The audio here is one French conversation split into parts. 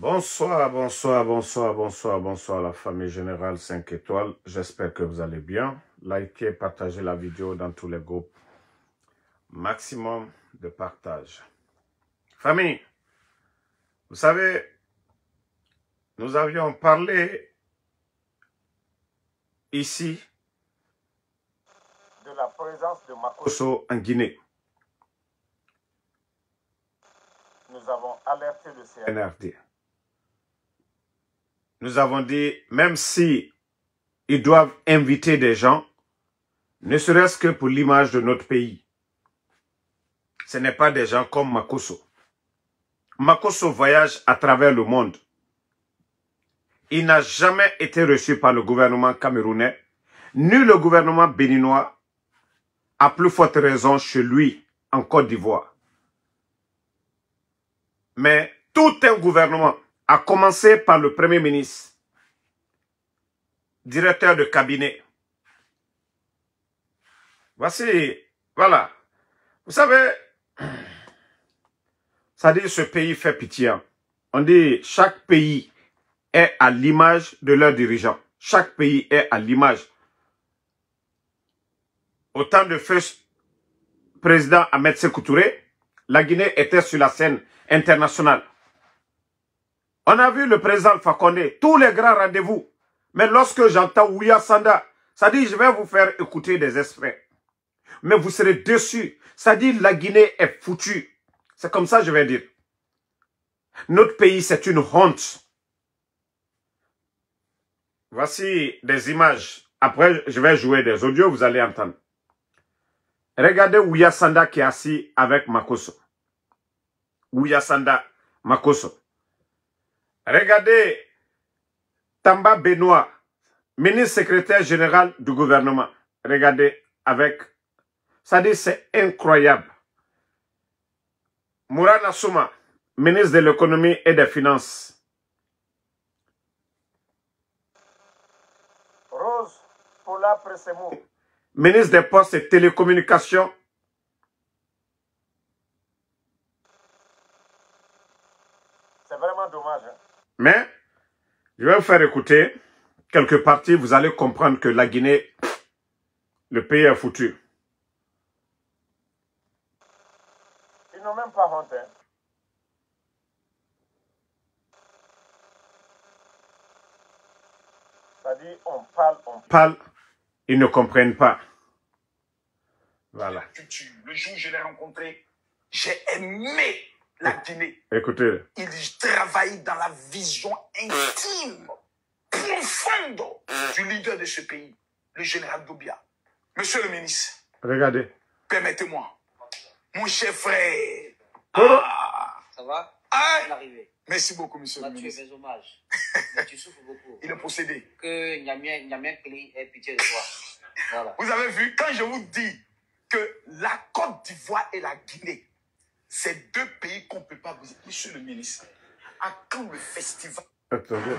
Bonsoir, bonsoir, bonsoir, bonsoir, bonsoir la famille Générale 5 étoiles. J'espère que vous allez bien. Likez, partagez la vidéo dans tous les groupes. Maximum de partage. Famille, vous savez, nous avions parlé ici de la présence de Makosso en Guinée. Nous avons alerté le CNRD. Nous avons dit, même si ils doivent inviter des gens, ne serait-ce que pour l'image de notre pays, ce n'est pas des gens comme Makosso. Makosso voyage à travers le monde. Il n'a jamais été reçu par le gouvernement camerounais, ni le gouvernement béninois, à plus forte raison chez lui, en Côte d'Ivoire. Mais tout un gouvernement, à commencer par le Premier ministre, directeur de cabinet. Voici, voilà. Vous savez, ça dit ce pays fait pitié. On dit chaque pays est à l'image de leurs dirigeants. Chaque pays est à l'image. Au temps de feu président Ahmed Sékou Touré, la Guinée était sur la scène internationale. On a vu le président Alpha Condé, tous les grands rendez-vous. Mais lorsque j'entends Ouya Sanda, ça dit je vais vous faire écouter des extraits. Mais vous serez déçus. Ça dit la Guinée est foutue. C'est comme ça que je vais dire. Notre pays, c'est une honte. Voici des images. Après, je vais jouer des audios, vous allez entendre. Regardez Ouya Sanda qui est assis avec Makosso. Ouya Sanda, Makosso. Regardez Tamba Benoît, ministre secrétaire général du gouvernement. Regardez avec... Ça dit c'est incroyable. Mourana Souma, ministre de l'économie et des finances. Rose Paula Pressemou, ministre des postes et télécommunications. C'est vraiment dommage. Hein? Mais, je vais vous faire écouter quelques parties. Vous allez comprendre que la Guinée, le pays est foutu. Ils n'ont même pas honte. Hein? Ça dit, on parle, ils ne comprennent pas. Voilà. Le jour où je l'ai rencontré, j'ai aimé la Guinée. Écoutez. Il travaille dans la vision intime, profonde du leader de ce pays, le général Doumbia. Monsieur le ministre. Regardez. Permettez-moi. Mon cher frère. Ça va? Merci beaucoup, monsieur le ministre. Tu es mes hommages. Mais tu souffres beaucoup. Il est possédé. Que Niamien Kli ait pitié de toi. Voilà. Vous avez vu, quand je vous dis que la Côte d'Ivoire et la Guinée, c'est deux pays qu'on ne peut pas vous... Monsieur le ministre, à quand le festival? Attendez.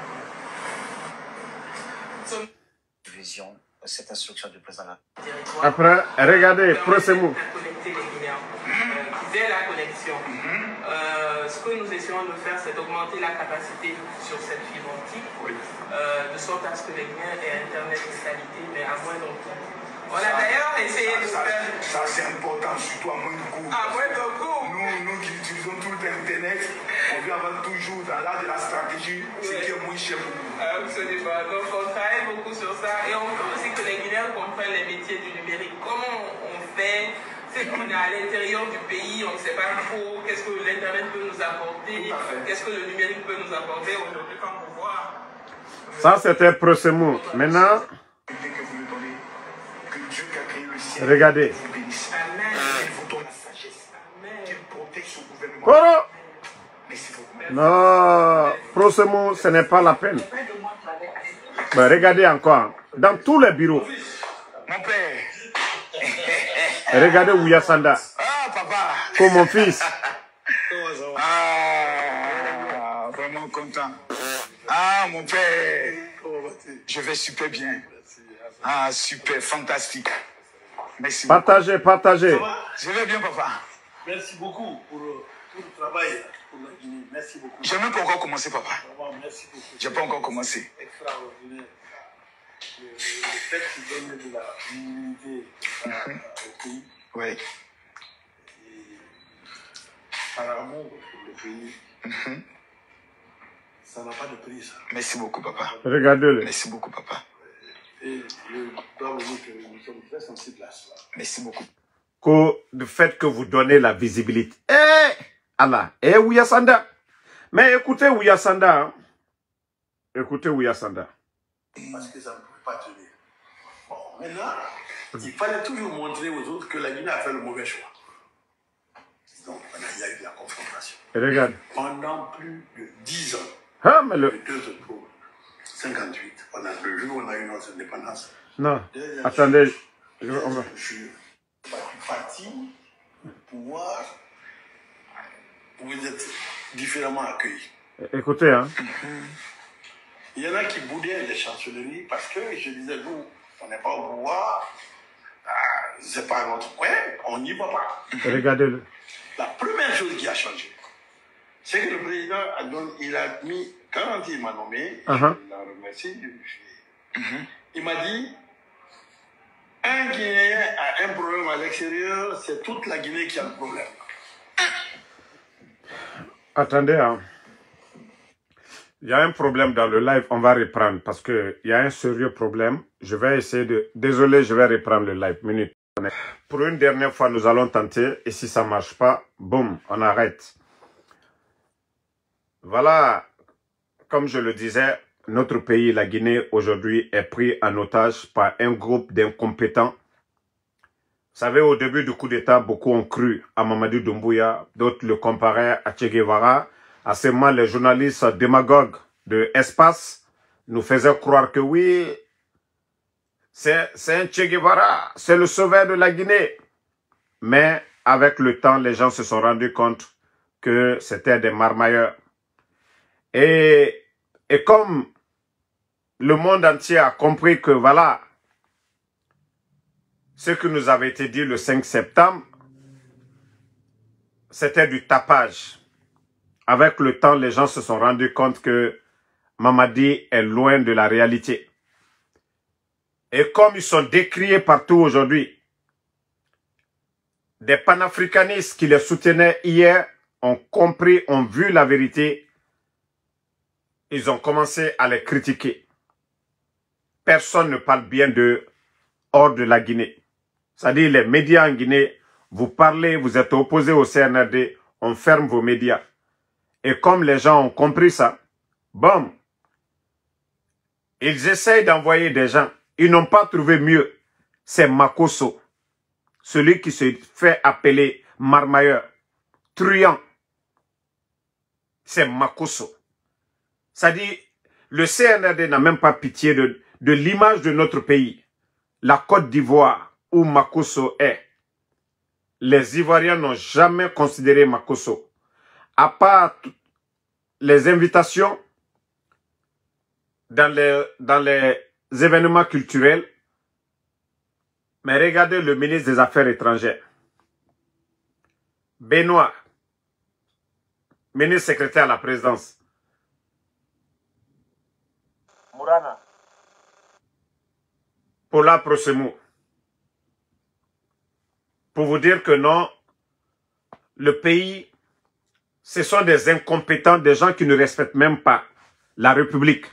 Vision, cette instruction du président. Après, regardez, Pressemou. Connecter les Guinéens, qui aient la connexion. Ce que nous essayons de faire, c'est d'augmenter la capacité sur cette fibre optique, de sorte à ce que les Guinéens aient Internet de qualité, mais à moindre coût. On a d'ailleurs essayé de faire... Ça, c'est important, surtout à moindre coût. À moindre coût. Nous qui utilisons tout l'Internet, on veut avoir toujours dans l'art de la stratégie ce qui est moins cher pour nous. Absolument. Donc, on travaille beaucoup sur ça. Et on veut aussi que les Guinéens comprennent les métiers du numérique. Comment on fait? C'est qu'on est à l'intérieur du pays, on ne sait pas trop qu'est-ce que l'Internet peut nous apporter, qu'est-ce que le numérique peut nous apporter. Aujourd'hui, quand on voit... Ça, c'était Pressemou. Maintenant... Regardez. Koro! Non, Pressemou, ce n'est pas la peine. Ben, regardez encore. Dans tous les bureaux. Mon père. Regardez Ouya Sanda. Ah, papa. Comme mon fils. Ah, vraiment content. Ah, mon père. Je vais super bien. Ah, super, fantastique. Merci. Partagez, partagez. Je vais bien, papa. Merci beaucoup pour pour le travail pour la Guinée. Merci beaucoup. Je n'ai même pas encore commencé, papa. Vraiment, merci beaucoup. Je n'ai pas encore commencé. Extraordinaire. Le fait de donner de la dignité au pays. Oui. Et par amour pour le pays. Ça n'a pas de prix, ça. Merci beaucoup, papa. Regardez-le. Merci beaucoup, papa. Et je dois vous dire que nous sommes très sensibles à cela. Merci beaucoup. Le fait que vous donnez la visibilité. Allah. Ouyasanda. Mais écoutez Ouyasanda. Hein. Écoutez Ouyasanda. Parce que ça ne pouvait pas tenir. Bon, maintenant, il fallait toujours montrer aux autres que la Guinée a fait le mauvais choix. Donc, il y a eu de la confrontation. Regarde. Pendant plus de 10 ans, Ah, mais le 2 octobre 58, le jour où on a eu notre indépendance. Non, attendez. Je suis parti pour pouvoir vous êtes différemment accueillis. Écoutez, hein. Il y en a qui boudaient les chancelleries parce que je disais, nous, on n'est pas au pouvoir, c'est pas notre coin, on n'y va pas. Regardez-le. La première chose qui a changé, c'est que le président il a mis, quand il m'a nommé, je l'ai remercié, il m'a dit, un Guinéen a un problème à l'extérieur, c'est toute la Guinée qui a le problème. Attendez, hein. Il y a un problème dans le live, on va reprendre parce qu'il y a un sérieux problème. Je vais essayer de... Désolé, je vais reprendre le live. Minute. Pour une dernière fois, nous allons tenter et si ça ne marche pas, boum, on arrête. Voilà, comme je le disais, notre pays, la Guinée, aujourd'hui est pris en otage par un groupe d'incompétents. Vous savez, au début du coup d'État, beaucoup ont cru à Mamadou Doumbouya, d'autres le comparaient à Che Guevara. À ce moment, les journalistes démagogues de Espace nous faisaient croire que oui, c'est un Che Guevara, c'est le sauveur de la Guinée. Mais avec le temps, les gens se sont rendus compte que c'était des marmailleurs. Et comme le monde entier a compris que voilà, ce qui nous avait été dit le 5 septembre, c'était du tapage. Avec le temps, les gens se sont rendus compte que Mamadi est loin de la réalité. Et comme ils sont décriés partout aujourd'hui, des panafricanistes qui les soutenaient hier ont compris, ont vu la vérité. Ils ont commencé à les critiquer. Personne ne parle bien d'eux hors de la Guinée. C'est-à-dire les médias en Guinée, vous parlez, vous êtes opposés au CNRD, on ferme vos médias. Et comme les gens ont compris ça, bon, ils essayent d'envoyer des gens. Ils n'ont pas trouvé mieux. C'est Makosso, celui qui se fait appeler marmailleur, truand. C'est Makosso. C'est-à-dire, le CNRD n'a même pas pitié de l'image de notre pays. La Côte d'Ivoire, où Makosso est. Les Ivoiriens n'ont jamais considéré Makosso. À part les invitations dans les événements culturels. Mais regardez le ministre des Affaires étrangères. Benoît, ministre secrétaire à la présidence. Mourana. Paula Prosemou. Pour vous dire que non, le pays, ce sont des incompétents, des gens qui ne respectent même pas la République.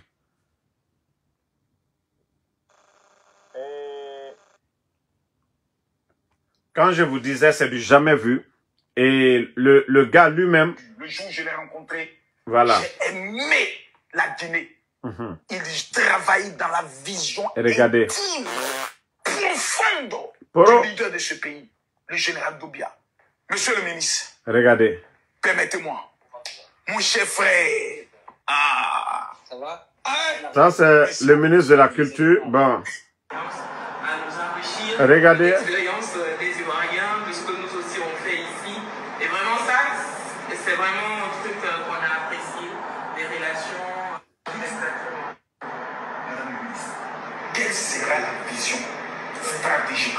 Quand je vous disais, c'est du jamais vu. Et le gars lui-même... Le jour où je l'ai rencontré, voilà. J'ai aimé la Guinée. Il travaille dans la vision regardez. intime, profonde du leader de ce pays, le général Doumbouya. Monsieur le ministre, regardez. Permettez-moi, mon cher frère. Ah, ça va? Ça, c'est le ministre de la Culture. Bon. Regardez. L'expérience des Ivoiriens, de ce que nous aussi on fait ici. Et vraiment ça, c'est vraiment un truc qu'on a apprécié, des relations. Madame la ministre, quelle sera la vision stratégique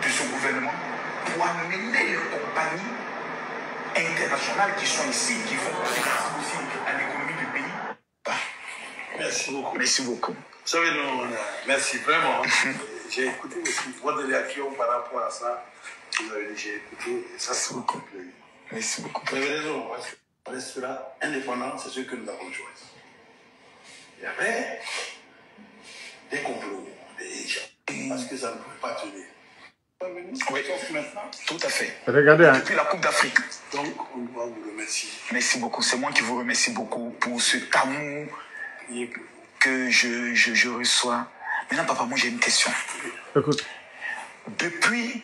de ce gouvernement pour amener les compagnies internationales qui sont ici, qui vont contribuer aussi à l'économie du pays. Merci beaucoup. Merci beaucoup. Vous savez, nous, merci vraiment. J'ai écouté aussi votre réaction par rapport à ça. J'ai écouté et ça, c'est beaucoup. Merci beaucoup. Vous avez raison. On restera indépendant, c'est ce que nous avons choisi. Il y avait des complots, des gens, parce que ça ne pouvait pas tenir. Oui, maintenant. Tout à fait. Regardez, hein. Depuis la Coupe d'Afrique. Donc, on doit vous remercier. Merci beaucoup. C'est moi qui vous remercie beaucoup pour ce amour que je reçois. Maintenant, papa, moi, j'ai une question. Écoute. Depuis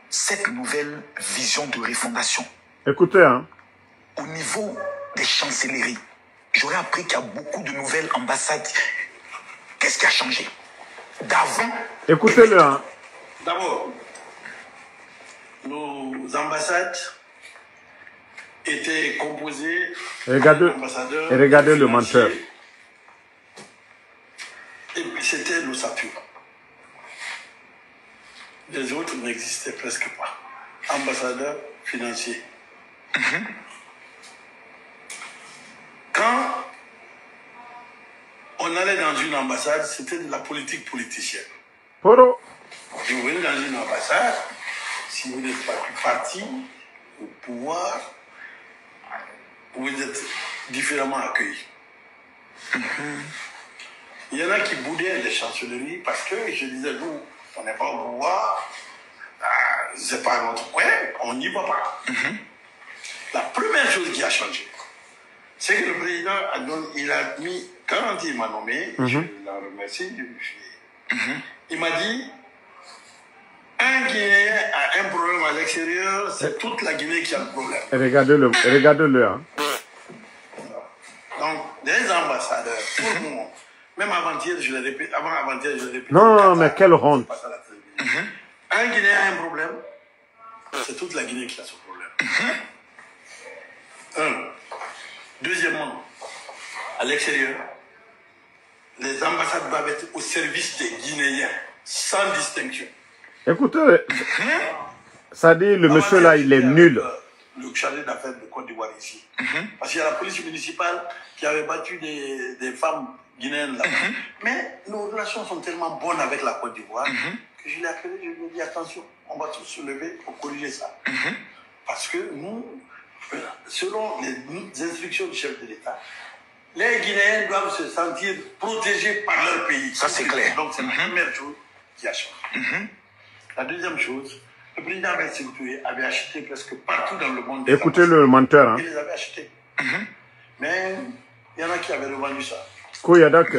cette nouvelle vision de refondation, écoutez, hein. Au niveau des chancelleries, j'aurais appris qu'il y a beaucoup de nouvelles ambassades. Qu'est-ce qui a changé d'avant? Écoutez-le, hein. D'abord, nos ambassades étaient composées d'ambassadeurs. Et regardez le menteur. Et puis c'était nos SAPU. Les autres n'existaient presque pas. Ambassadeurs financiers. Quand on allait dans une ambassade, c'était de la politique politicienne. Poro. Vous venez dans une ambassade, si vous n'êtes pas du parti, au pouvoir, vous êtes différemment accueillis. Il y en a qui boudaient les chancelleries parce que je disais, nous, on n'est pas au pouvoir, c'est pas notre coin, on n'y va pas. La première chose qui a changé, c'est que le président il a mis, quand il m'a nommé, je l'en remercie, il m'a dit, un Guinéen a un problème à l'extérieur, c'est toute la Guinée qui a le problème. Regardez-le, hein. Donc, les ambassadeurs, tout le monde, même avant-hier, je l'ai répété, avant-avant-hier, je l'ai répété. Non, mais quelle honte. Un Guinéen a un problème, c'est toute la Guinée qui a ce problème. Deuxièmement, à l'extérieur, les ambassades doivent être au service des Guinéens, sans distinction. Écoutez, ça dit, le monsieur là, il est nul. Le chargé d'affaires de Côte d'Ivoire ici. Parce qu'il y a la police municipale qui avait battu des femmes guinéennes là-bas. Mais nos relations sont tellement bonnes avec la Côte d'Ivoire que je l'ai appelé, je lui ai dit attention, on va tous se lever pour corriger ça. Parce que nous, selon les instructions du chef de l'État, les Guinéens doivent se sentir protégés par leur pays. Ça, c'est clair. Donc, c'est la première chose qui a changé. La deuxième chose, le président avait acheté presque partout dans le monde. Écoutez le menteur. Hein. Il les avait achetés. Mais il y en a qui avaient revendu ça. Merde.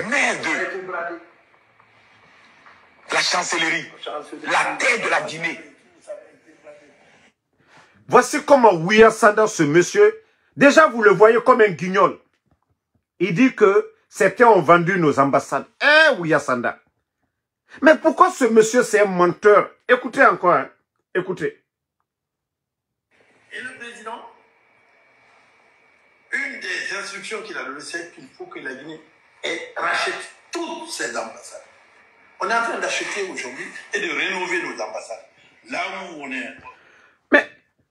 La chancellerie. La tête de la Guinée. Voici comment Ouya Sanda, ce monsieur, déjà vous le voyez comme un guignol. Il dit que certains ont vendu nos ambassades. Ouya Sanda. Mais pourquoi ce monsieur, c'est un menteur? Écoutez encore, hein. Écoutez. Et le président, une des instructions qu'il a données, c'est qu'il faut que la Guinée rachète toutes ses ambassades. On est en train d'acheter aujourd'hui et de rénover nos ambassades. Là où on est. Mais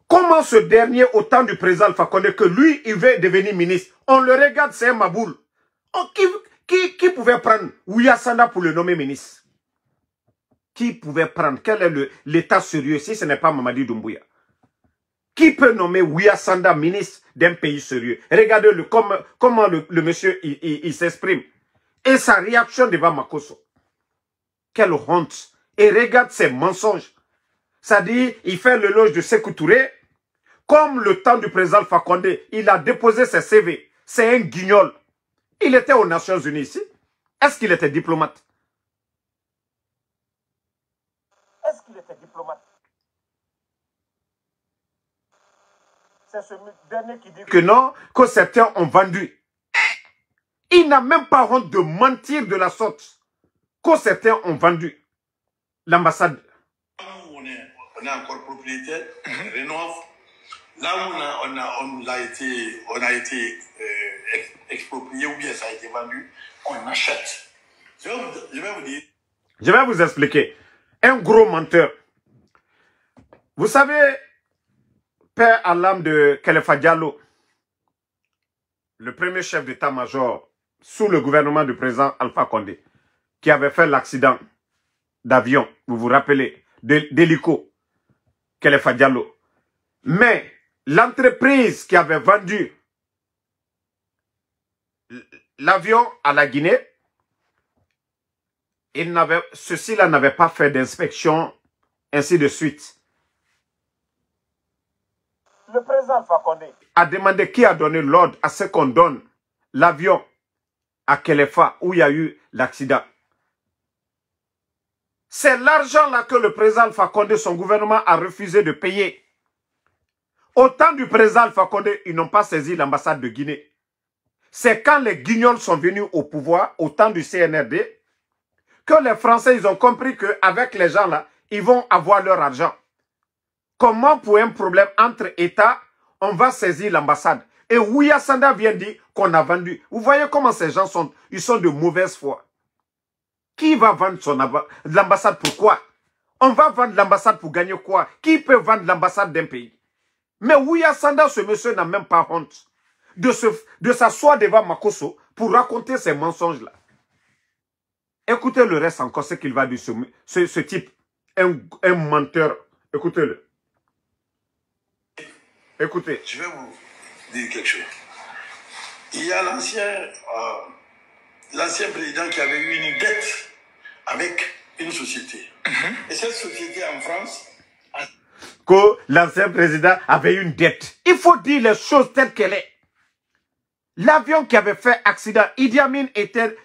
comment ce dernier, au temps du président Alpha Condé, que lui, il veut devenir ministre, on le regarde, c'est un maboule. Oh, qui pouvait prendre Ouya Sanda pour le nommer ministre? Qui pouvait prendre? Quel est l'état sérieux si ce n'est pas Mamadi Doumbouya? Qui peut nommer Ouya Sanda ministre d'un pays sérieux? Regardez-le, comment le monsieur il s'exprime. Et sa réaction devant Makosso. Quelle honte. Et regarde ses mensonges. Ça dit, il fait l'éloge de Sékou Touré. Comme le temps du président Alpha Condé, il a déposé ses CV. C'est un guignol. Il était aux Nations Unies ici. Est-ce qu'il était diplomate? Est-ce qu'il était diplomate? C'est ce dernier qui dit que non, que certains ont vendu. Il n'a même pas honte de mentir de la sorte. Que certains ont vendu l'ambassade. Là où on est encore propriétaire, on rénove. Là où on a été exproprié ou bien ça a été vendu, on achète. Je vais vous dire. Je vais vous expliquer. Un gros menteur. Vous savez, Père à l'âme de Khalifa Diallo, le premier chef d'état-major sous le gouvernement du président Alpha Condé, qui avait fait l'accident d'avion, vous vous rappelez, d'hélico, Khalifa Diallo. Mais l'entreprise qui avait vendu l'avion à la Guinée, ceux-ci-là n'avaient pas fait d'inspection, ainsi de suite. Le président Alpha Condé a demandé qui a donné l'ordre à ce qu'on donne l'avion à Khalifa où il y a eu l'accident. C'est l'argent-là que le président Alpha Condé, son gouvernement, a refusé de payer. Au temps du président Alpha Condé, ils n'ont pas saisi l'ambassade de Guinée. C'est quand les Guignols sont venus au pouvoir, au temps du CNRD, que les Français, ils ont compris qu'avec les gens là, ils vont avoir leur argent. Comment pour un problème entre États, on va saisir l'ambassade? Et Ouya Sanda vient dire qu'on a vendu. Vous voyez comment ces gens sont, ils sont de mauvaise foi. Qui va vendre l'ambassade? Pourquoi? On va vendre l'ambassade pour gagner quoi? Qui peut vendre l'ambassade d'un pays? Mais Ouya Sanda, ce monsieur n'a même pas honte de s'asseoir devant Makosso pour raconter ces mensonges-là. Écoutez le reste encore, ce qu'il va dire, ce type, un menteur. Écoutez-le. Écoutez. Je vais vous dire quelque chose. Il y a l'ancien président qui avait eu une dette avec une société. Et cette société en France... Que l'ancien président avait une dette. Il faut dire les choses telles qu'elles sont. L'avion qui avait fait accident, Idi Amin était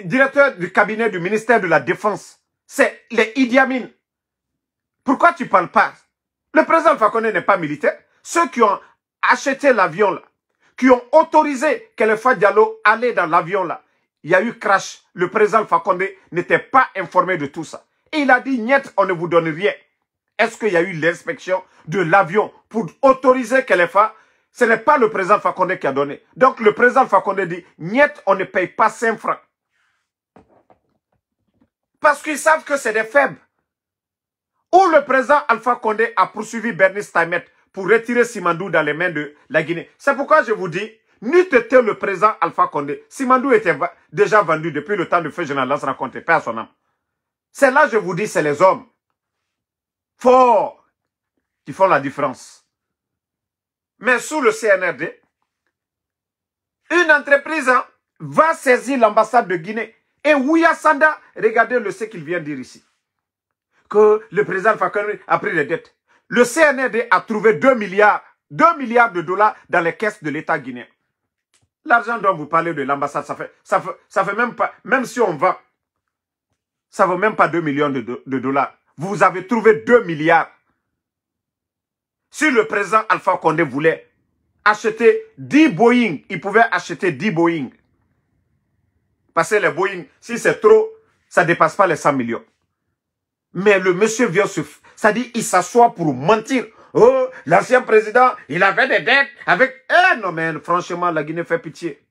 directeur du cabinet du ministère de la Défense. C'est les Idi Amin. Pourquoi tu ne parles pas? Le président Alpha Condé n'est pas militaire. Ceux qui ont acheté l'avion là, qui ont autorisé Khalifa Diallo aller dans l'avion là, il y a eu crash. Le président Alpha Condé n'était pas informé de tout ça. Et il a dit, niet, on ne vous donne rien. Est-ce qu'il y a eu l'inspection de l'avion pour autoriser Khalifa? Ce n'est pas le président Alpha Condé qui a donné. Donc le président Alpha Condé dit, niet, on ne paye pas 5 francs. Parce qu'ils savent que c'est des faibles. Où le président Alpha Condé a poursuivi Bernice Taimet pour retirer Simandou dans les mains de la Guinée. C'est pourquoi je vous dis, n'eût été le président Alpha Condé, Simandou était déjà vendu depuis le temps de feu général Lansana Conté, paix à son âme. C'est là, je vous dis, c'est les hommes forts qui font la différence. Mais sous le CNRD, une entreprise va saisir l'ambassade de Guinée. Et Ouya Sanda, regardez ce qu'il vient dire ici. Que le président Alpha Condé a pris les dettes. Le CNRD a trouvé 2 milliards de dollars dans les caisses de l'État guinéen. L'argent dont vous parlez de l'ambassade, ça fait même pas, même si on vend, ça ne vaut même pas 2 millions de dollars. Vous avez trouvé 2 milliards. Si le président Alpha Condé voulait acheter 10 Boeing, il pouvait acheter 10 Boeing. Parce que les Boeing, si c'est trop, ça ne dépasse pas les 100 millions. Mais le monsieur vient ça dit, il s'assoit pour mentir. Oh, l'ancien président, il avait des dettes avec... Eh non, mais franchement, la Guinée fait pitié.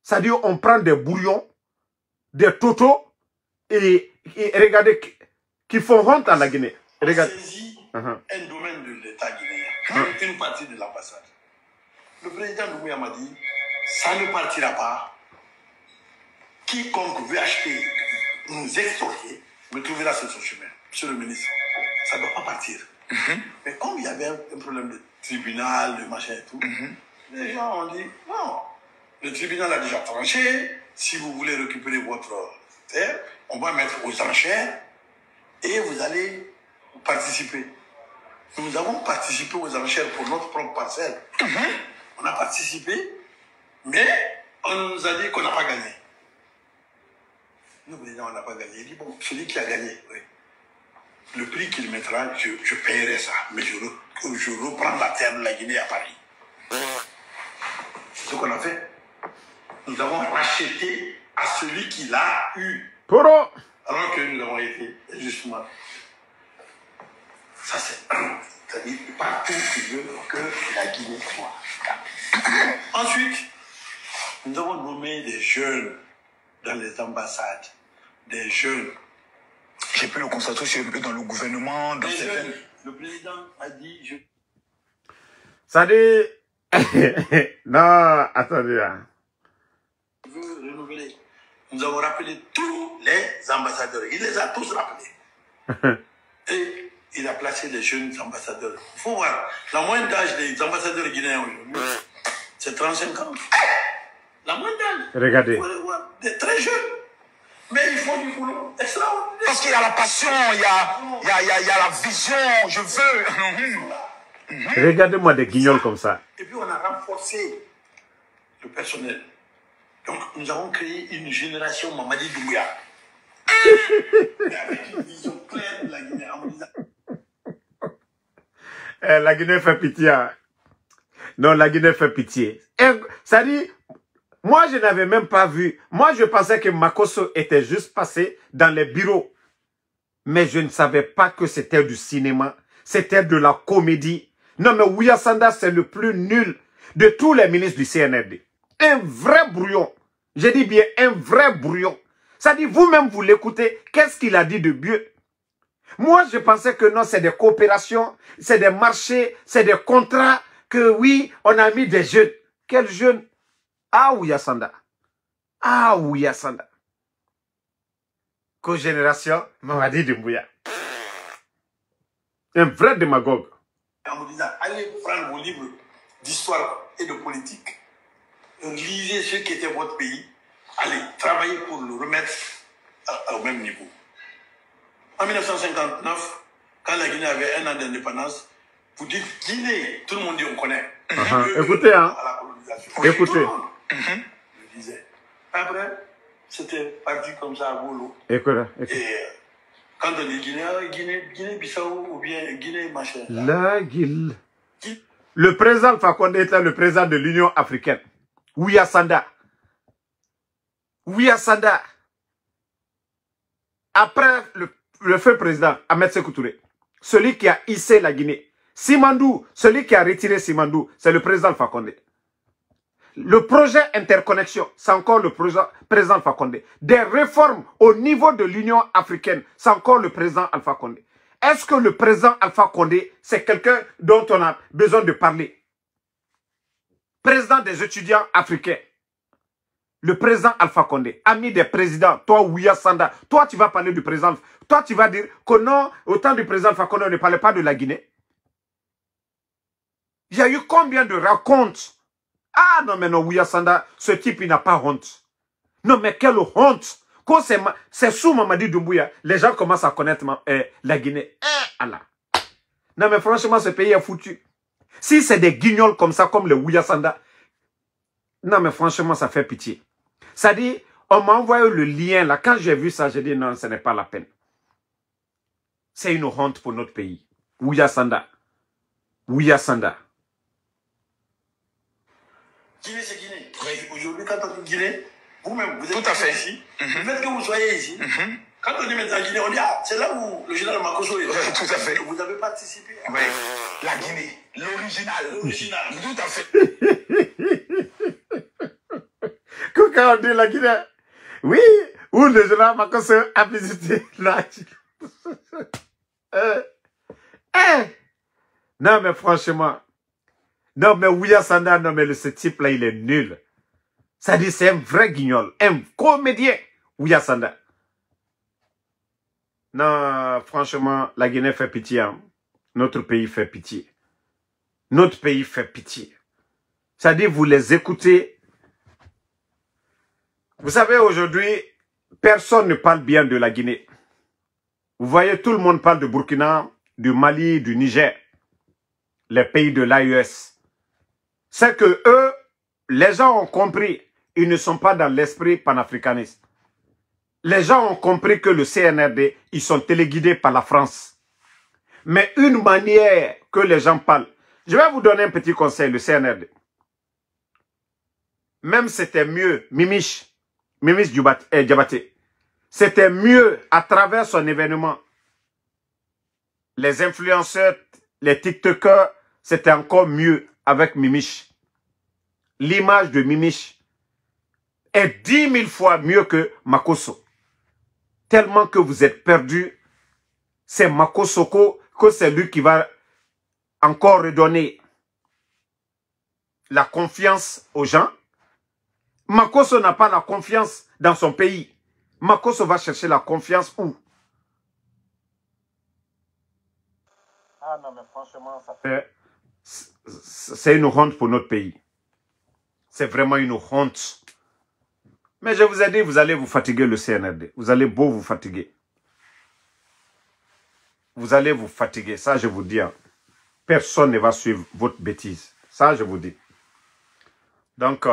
Ça dit, on prend des bouillons, des totos, et regardez, qui font honte à la Guinée. Regardez. Un domaine de l'État guinéen, une partie de l'ambassade. Le président Doumbouya m'a dit, ça ne partira pas. Quiconque veut acheter, nous extorquer, me trouvera sur son chemin. Monsieur le ministre, ça ne doit pas partir. Mais comme il y avait un problème de tribunal, de machin et tout, les gens ont dit, non, le tribunal a déjà tranché, si vous voulez récupérer votre terre, on va mettre aux enchères et vous allez participer. Nous avons participé aux enchères pour notre propre parcelle. On a participé, mais on nous a dit qu'on n'a pas gagné. Nous, on n'a pas gagné. Il dit, bon, celui qui a gagné, oui. Le prix qu'il mettra, je paierai ça. Mais je reprends la terre de la Guinée à Paris. C'est ce qu'on a fait. Nous avons racheté à celui qui l'a eu. Alors que nous avons été, justement. Ça, c'est-à-dire partout il veut que la Guinée soit. Ensuite, nous avons nommé des jeunes dans les ambassades. Des jeunes. J'ai pu le constater aussi un peu dans le gouvernement. Dans des jeunes. Le président a dit... Ça dit... non, attendez. Hein. Je veux renouveler. Nous avons rappelé tous les ambassadeurs. Il les a tous rappelés. Et il a placé les jeunes ambassadeurs. Il faut voir. La moyenne d'âge des ambassadeurs guinéens aujourd'hui, c'est 35 ans. La moyenne d'âge. Regardez. Il faut les voir. Des très jeunes. Mais ils font du boulot extraordinaire. Parce qu'il y a la passion, il y a la vision, je veux. Regardez-moi des guignols comme ça. Et puis on a renforcé le personnel. Donc nous avons créé une génération Mamadi Doumbouya. Avec une vision claire de la Guinée en disant... La Guinée fait pitié. Hein. Non, la Guinée fait pitié. Ça dit, moi je n'avais même pas vu. Moi je pensais que Makosso était juste passé dans les bureaux. Mais je ne savais pas que c'était du cinéma. C'était de la comédie. Non mais Ouya Sanda c'est le plus nul de tous les ministres du CNRD. Un vrai brouillon. J'ai dit bien un vrai brouillon. Ça dit vous-même vous l'écoutez. Qu'est-ce qu'il a dit de mieux? Moi, je pensais que non, c'est des coopérations, c'est des marchés, c'est des contrats, que oui, on a mis des jeunes. Quels jeunes? Ah, Ouya Sanda. Ah, Ouya Sanda. Co-génération, Mamadi Doumbouya. Un vrai démagogue. En me disant, allez prendre vos livres d'histoire et de politique. Lisez ce qui était votre pays. Allez, travaillez pour le remettre au même niveau. En 1959, quand la Guinée avait 1 an d'indépendance, vous dites Guinée, tout le monde dit on connaît. Écoutez, hein. À la colonisation. Écoutez. Je disais. Après, c'était parti comme ça à Golo. Écoutez. Et quand on dit Guinée-Bissau ou bien Guinée machin. La Guille. Le président Fakonde était le président de l'Union africaine. Ouya Sanda. Ouya Sanda. Après le feu président Ahmed Sékou Touré, celui qui a hissé la Guinée. Simandou, celui qui a retiré Simandou, c'est le président Fakonde. Le projet interconnexion, c'est encore le président Fakonde. Des réformes au niveau de l'Union africaine, c'est encore le président Alpha Condé. Est-ce que le président Alpha Condé, c'est quelqu'un dont on a besoin de parler? Président des étudiants africains. Le président Alpha Condé, ami des présidents, toi Ouya Sanda, toi tu vas parler du président, toi tu vas dire que non, au temps du président Alpha Condé, on ne parlait pas de la Guinée. Il y a eu combien de racontes? Ah non mais non, Ouya Sanda, ce type il n'a pas honte. Non mais quelle honte! Quand c'est sous Mamadi Doumbouya, les gens commencent à connaître la Guinée. Allah. Non mais franchement, ce pays est foutu. Si c'est des guignols comme ça, comme le Ouya Sanda, non mais franchement, ça fait pitié. Ça dit, on m'a envoyé le lien là. Quand j'ai vu ça, j'ai dit non, ce n'est pas la peine. C'est une honte pour notre pays. Ouya Sanda. Ouya Sanda. Guinée, c'est Guinée. Aujourd'hui, quand on dit Guinée, vous-même, vous êtes Tout à fait. ici. Le fait que vous soyez ici, quand on dit maintenant Guinée, on dit ah, c'est là où le général Makosso est. Tout à fait. Vous avez participé. Oui. La Guinée, l'original. L'original. Tout à fait. Quand on dit la Guinée, oui, où le général Makosso a visité la Non mais franchement, non mais Ouya Sanda, non mais ce type là il est nul. Ça dit c'est un vrai guignol, un comédien, Ouya Sanda. Non, franchement, la Guinée fait pitié. Hein. Notre pays fait pitié. Notre pays fait pitié. Ça dit vous les écoutez. Vous savez, aujourd'hui, personne ne parle bien de la Guinée. Vous voyez, tout le monde parle de Burkina, du Mali, du Niger, les pays de l'AES. C'est que eux, les gens ont compris, ils ne sont pas dans l'esprit panafricaniste. Les gens ont compris que le CNRD, ils sont téléguidés par la France. Mais une manière que les gens parlent, je vais vous donner un petit conseil, le CNRD. Même c'était mieux, Mimiche Diabaté, c'était mieux à travers son événement. Les influenceurs, les TikTokers, c'était encore mieux avec Mimiche. L'image de Mimiche est 10 000 fois mieux que Makosso. Tellement que vous êtes perdus, c'est Makosso que c'est lui qui va encore redonner. la confiance aux gens. Makosso n'a pas la confiance dans son pays. Makosso va chercher la confiance où? Ah non, mais franchement, ça fait... C'est une honte pour notre pays. C'est vraiment une honte. Mais je vous ai dit, vous allez vous fatiguer le CNRD. Vous allez beau vous fatiguer. Vous allez vous fatiguer. Ça, je vous dis. Hein. Personne ne va suivre votre bêtise. Ça, je vous dis. Donc,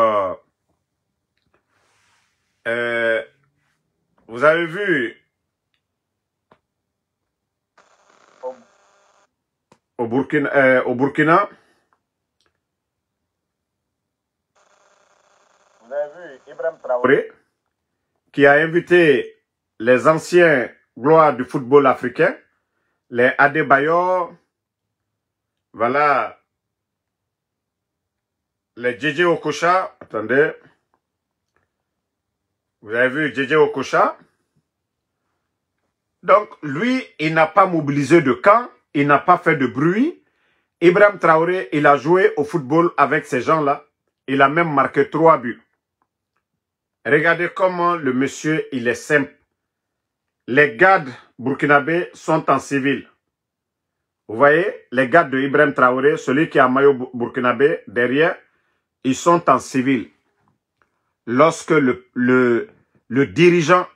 vous avez vu au Burkina, vous avez vu Ibrahim Traoré qui a invité les anciens gloires du football africain, les Adebayor, voilà, les JJ Okocha, attendez, vous avez vu JJ Okocha. Donc, lui, il n'a pas mobilisé de camp, il n'a pas fait de bruit. Ibrahim Traoré, il a joué au football avec ces gens-là. Il a même marqué 3 buts. Regardez comment le monsieur, il est simple. Les gardes burkinabés sont en civil. Vous voyez, les gardes de Ibrahim Traoré, celui qui a un maillot burkinabé derrière, ils sont en civil. Lorsque le dirigeant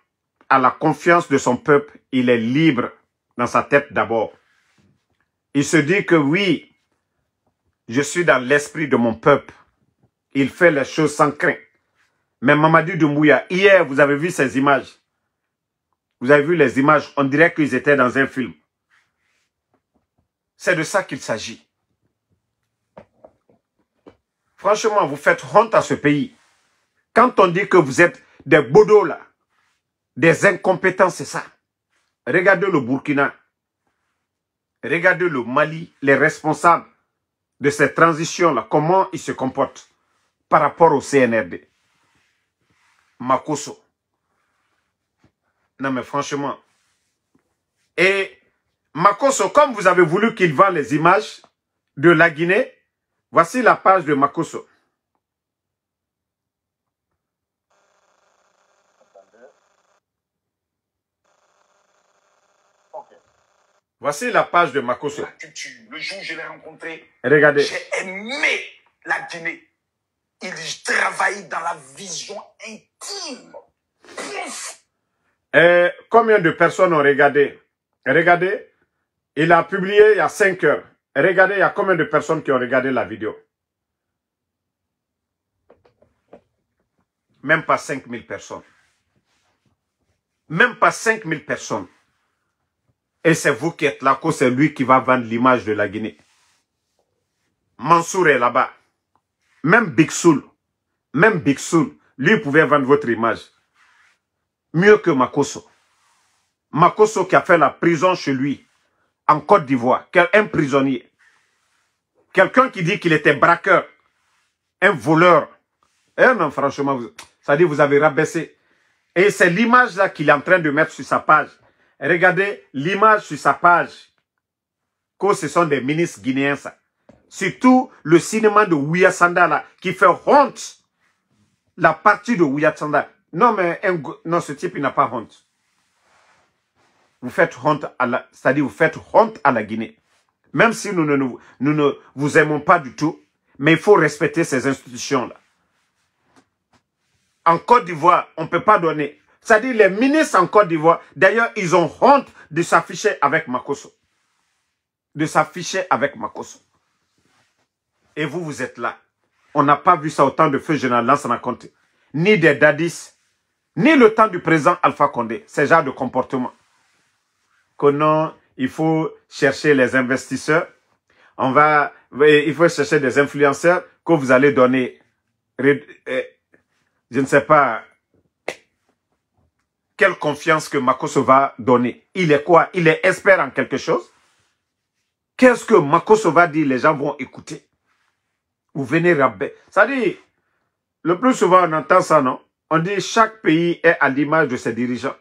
a la confiance de son peuple, il est libre dans sa tête d'abord. Il se dit que oui, je suis dans l'esprit de mon peuple. Il fait les choses sans crainte. Mais Mamadi Doumbouya, hier, vous avez vu ces images. Vous avez vu les images, on dirait qu'ils étaient dans un film. C'est de ça qu'il s'agit. Franchement, vous faites honte à ce pays. Quand on dit que vous êtes des bodos là, des incompétents, c'est ça. Regardez le Burkina. Regardez le Mali, les responsables de cette transition-là, comment ils se comportent par rapport au CNRD. Makosso. Non mais franchement. Et Makosso, comme vous avez voulu qu'il vende les images de la Guinée, voici la page de Makosso. Voici la page de Makosso. La culture. Le jour où je l'ai rencontré, regardez. J'ai aimé la Guinée. Il travaille dans la vision intime. Combien de personnes ont regardé? Regardez, il a publié il y a 5 heures. Regardez, il y a combien de personnes qui ont regardé la vidéo? Même pas 5000 personnes. Même pas 5000 personnes. Et c'est vous qui êtes là, que c'est lui qui va vendre l'image de la Guinée. Mansour est là-bas. Même Big Soul, lui pouvait vendre votre image. Mieux que Makosso. Makosso qui a fait la prison chez lui, en Côte d'Ivoire, un prisonnier. Quelqu'un qui dit qu'il était braqueur, un voleur. Eh non, franchement, ça dit vous avez rabaissé. Et c'est l'image là qu'il est en train de mettre sur sa page. Regardez l'image sur sa page. Que ce sont des ministres guinéens, ça. Surtout le cinéma de Ouya Sanda, là, qui fait honte. La partie de Ouya Sanda. Non, mais non, ce type, il n'a pas honte. Vous faites honte à la, c'est-à-dire vous faites honte à la Guinée. Même si nous ne vous aimons pas du tout, mais il faut respecter ces institutions-là. En Côte d'Ivoire, on ne peut pas donner. C'est-à-dire les ministres en Côte d'Ivoire, d'ailleurs, ils ont honte de s'afficher avec Makosso. De s'afficher avec Makosso. Et vous, vous êtes là. On n'a pas vu ça au temps de feu général Lansana Conté. Ni des dadis, ni le temps du président Alpha Condé. Ce genre de comportement. Que non, il faut chercher les investisseurs. Il faut chercher des influenceurs que vous allez donner. Je ne sais pas quelle confiance que Makosso va donner. Il est quoi? Il est expert en quelque chose? Qu'est-ce que Makosso va dire? Les gens vont écouter. Vous venez raber. Ça dit, le plus souvent on entend ça, non? On dit chaque pays est à l'image de ses dirigeants.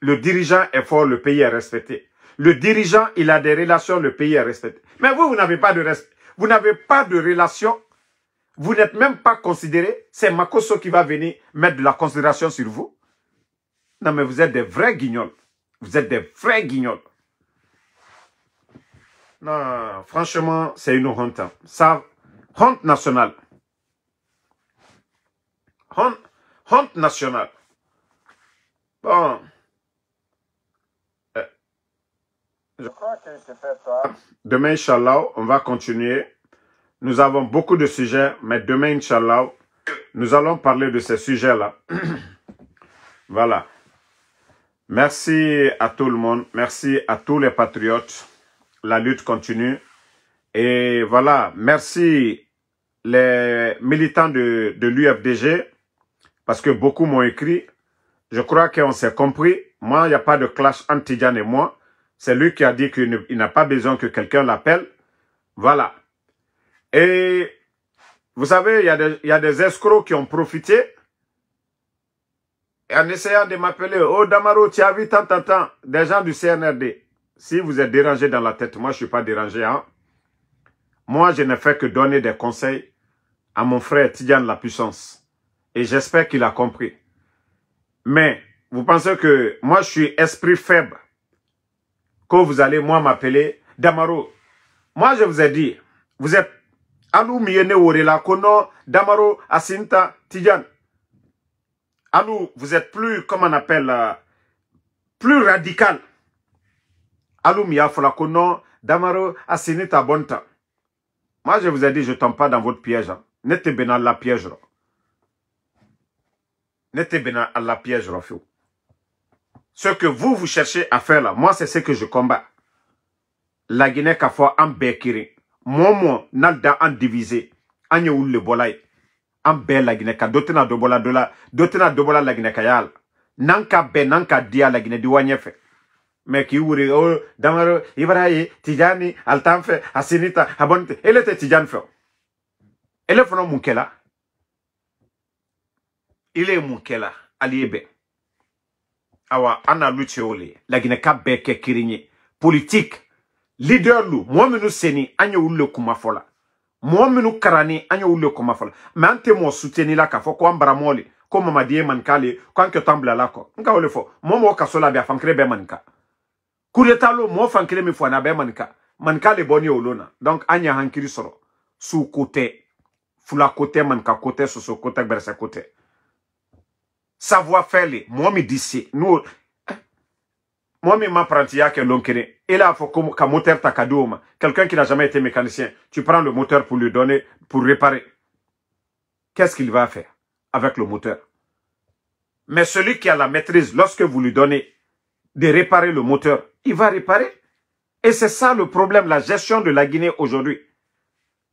Le dirigeant est fort, le pays est respecté. Le dirigeant, il a des relations, le pays est respecté. Mais vous, vous n'avez pas de respect. Vous n'avez pas de relation Vous n'êtes même pas considéré. C'est Makosso qui va venir mettre de la considération sur vous. Non, mais vous êtes des vrais guignols. Vous êtes des vrais guignols. Non, franchement, c'est une honte. Hein. Ça, honte nationale. Honte nationale. Bon. Je crois que c'est fait tard. Demain, Inch'Allah, on va continuer. Nous avons beaucoup de sujets, mais demain, Inch'Allah, nous allons parler de ces sujets-là. Voilà. Merci à tout le monde. Merci à tous les patriotes. La lutte continue. Et voilà, merci les militants de l'UFDG, parce que beaucoup m'ont écrit. Je crois qu'on s'est compris. Moi, il n'y a pas de clash entre Tidjane et moi. C'est lui qui a dit qu'il n'a pas besoin que quelqu'un l'appelle. Voilà. Et vous savez, il y a des escrocs qui ont profité. Et en essayant de m'appeler, oh Damaro, tu as vu tant, des gens du CNRD. Si vous êtes dérangé dans la tête, moi je ne suis pas dérangé. Hein? Moi, je n'ai fait que donner des conseils à mon frère Tidjane La Puissance. Et j'espère qu'il a compris. Mais, vous pensez que moi je suis esprit faible. Quand vous allez, moi, m'appeler Damaro. Moi, je vous ai dit, vous êtes Alou Miyene Worela Kono, Damaro, Asinta, Tidjane. Alou, vous êtes plus, comment on appelle, plus radical. Alou Miyafola Kono, Damaro, Asinita Bonta. Moi, je vous ai dit, je ne tombe pas dans votre piège. N'était bien la piège. N'était bien la piège, Rafio. Ce que vous cherchez à faire là, moi, c'est ce que je combats. La Guinée, qu'a fait en békiri. Moi, nalda en divisé. En yé ou le bolay. En bé la Guinée, qu'a dotena dobola de la, dotena dobola la Guinée, kayal. Nanka bé, nanka dia la Guinée, douanier fait. Mais qui ouvre, oh, Damaro, Ibrahim, Tidjani, Altanfe, Asinita, Abonte. Elle était Tidjane fait. Elle est vraiment Moukela. Il est Moukela, Aliebe. Awa, ana lucheole, la Guinée ka beke kirinye. Politique, leader lu, moi menu seni, anye oule kumafola. Moi menu karani, anye oule kumafola. Mais ante mo souteni la ka fo ko ambara mole, ko mamadie mankale, ko anke tambla la ko. Nka ole fo, mo kasola be fankre be manka. Kudeta lo, mo fankre mi fo na be manka. Manka le boni olona. Donc anya hankiri soro. Sous côté, fula côté manka côté, sous côté berse côté. Savoir-faire, moi, me dis, nous, moi, je m'apprenti à quelqu'un qui est là, il faut qu'un moteur takadouma. Quelqu'un qui n'a jamais été mécanicien, tu prends le moteur pour lui donner, pour réparer. Qu'est-ce qu'il va faire avec le moteur? Mais celui qui a la maîtrise, lorsque vous lui donnez de réparer le moteur, il va réparer. Et c'est ça le problème, la gestion de la Guinée aujourd'hui.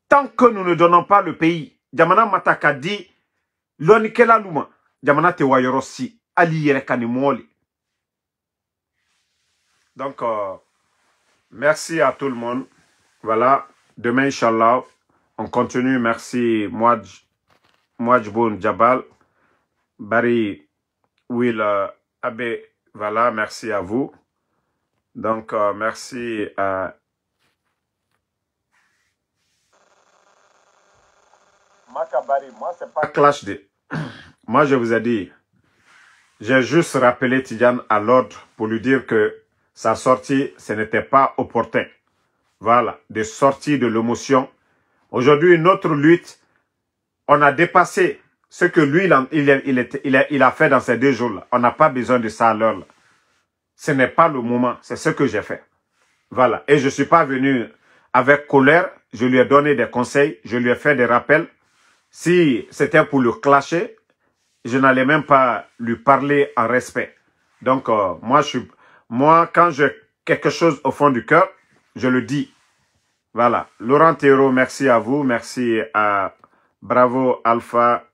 Tant que nous ne donnons pas le pays, Djamana Mataka dit, l'onikela luma. Jamana te wayorosi ali yere kanimoli. Donc merci à tout le monde. Voilà, demain Inch'Allah, on continue. Merci Mouadjboun Djabal, Barry Will Abe. Voilà, merci à vous. Donc merci à Makabari. Moi c'est pas clash de. Moi, je vous ai dit, j'ai juste rappelé Tidjane à l'ordre pour lui dire que sa sortie, ce n'était pas opportun. Voilà, de sortie de l'émotion. Aujourd'hui, notre lutte, on a dépassé ce que lui, il a fait dans ces 2 jours-là. On n'a pas besoin de ça à l'heure-là. Ce n'est pas le moment, c'est ce que j'ai fait. Voilà, et je ne suis pas venu avec colère, je lui ai donné des conseils, je lui ai fait des rappels. Si c'était pour le clasher, je n'allais même pas lui parler en respect. Donc, moi, quand j'ai quelque chose au fond du cœur, je le dis. Voilà. Laurent Thérault, merci à vous. Merci à Bravo Alpha.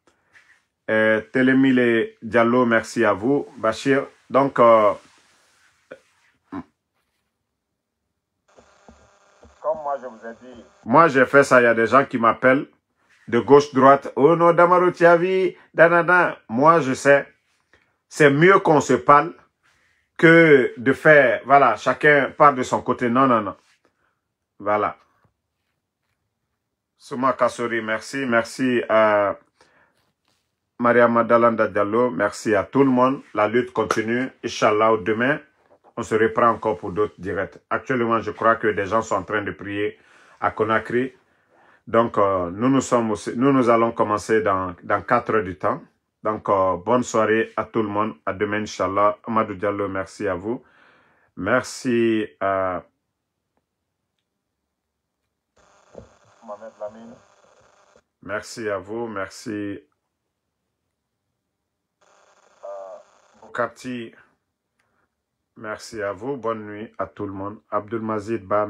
Télémile Diallo, merci à vous. Bachir. Donc, comme moi, je vous ai dit. Moi, j'ai fait ça. Il y a des gens qui m'appellent. De gauche-droite, oh non, Damaro Tiavi, danana. Moi, je sais, c'est mieux qu'on se parle que de faire, voilà, chacun part de son côté. Non, non, non. Voilà. Souma Kassori, merci. Merci à Maria Madalanda Diallo. Merci à tout le monde. La lutte continue. Inch'Allah, demain, on se reprend encore pour d'autres directs. Actuellement, je crois que des gens sont en train de prier à Conakry. Donc, nous allons commencer dans 4 heures du temps. Donc, bonne soirée à tout le monde. À demain, Inch'Allah. Amadou Diallo, merci à vous. Merci à Mohamed Lamine. Merci à vous. Merci à Bukati. Merci à vous. Bonne nuit à tout le monde. Abdul Mazid Ba.